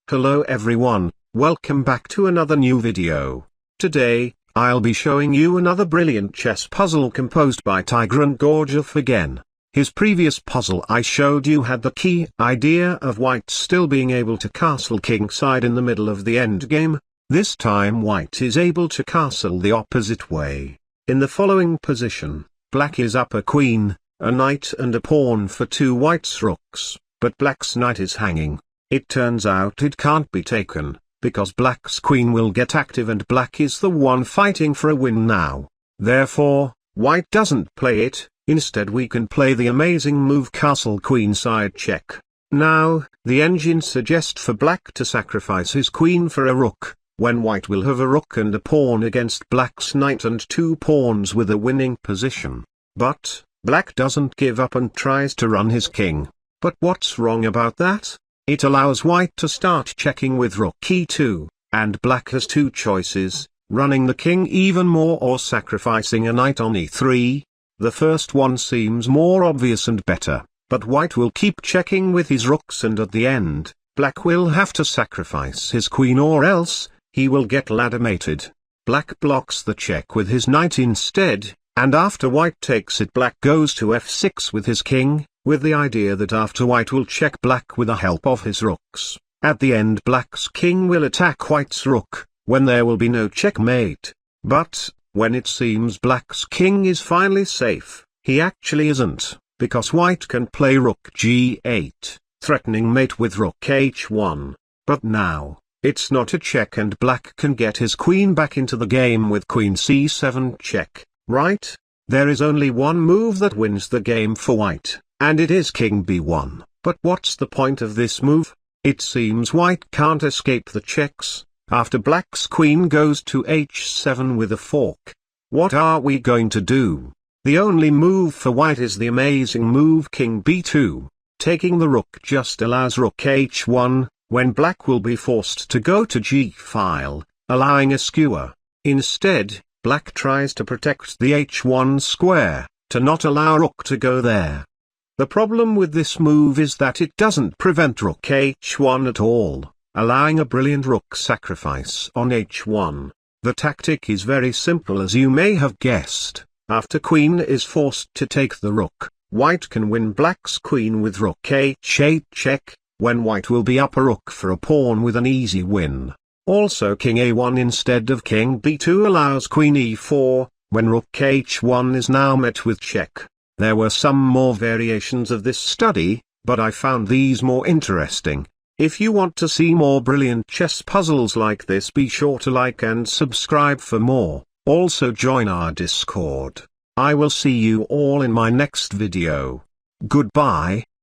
Hello everyone, welcome back to another new video. Today, I'll be showing you another brilliant chess puzzle composed by Tigran Gorgiev again. His previous puzzle I showed you had the key idea of white still being able to castle kingside in the middle of the endgame. This time white is able to castle the opposite way. In the following position, black is up a queen, a knight and a pawn for two white's rooks, but black's knight is hanging. It turns out it can't be taken, because black's queen will get active and black is the one fighting for a win now. Therefore, white doesn't play it. Instead we can play the amazing move castle queenside check. Now, the engine suggests for black to sacrifice his queen for a rook, when white will have a rook and a pawn against black's knight and two pawns with a winning position. But, black doesn't give up and tries to run his king. But what's wrong about that? It allows white to start checking with rook e2, and black has two choices, running the king even more or sacrificing a knight on e3. The first one seems more obvious and better, but white will keep checking with his rooks and at the end, black will have to sacrifice his queen or else, he will get ladder mated. Black blocks the check with his knight instead, and after white takes it black goes to f6 with his king, with the idea that after white will check black with the help of his rooks. At the end black's king will attack white's rook, when there will be no checkmate. But, when it seems black's king is finally safe, he actually isn't, because white can play rook g8, threatening mate with rook h1. But now, it's not a check and black can get his queen back into the game with queen c7 check, right? There is only one move that wins the game for white, and it is king b1. But what's the point of this move? It seems white can't escape the checks, after black's queen goes to h7 with a fork. What are we going to do? The only move for white is the amazing move king b2. Taking the rook just allows rook h1, when black will be forced to go to g-file, allowing a skewer. Instead, black tries to protect the h1 square, to not allow rook to go there. The problem with this move is that it doesn't prevent rook h1 at all, allowing a brilliant rook sacrifice on h1. The tactic is very simple, as you may have guessed. After queen is forced to take the rook, white can win black's queen with rook h8 check, when white will be up a rook for a pawn with an easy win. Also king a1 instead of king b2 allows queen e4, when rook h1 is now met with check. There were some more variations of this study, but I found these more interesting. If you want to see more brilliant chess puzzles like this, be sure to like and subscribe for more. Also join our Discord. I will see you all in my next video. Goodbye.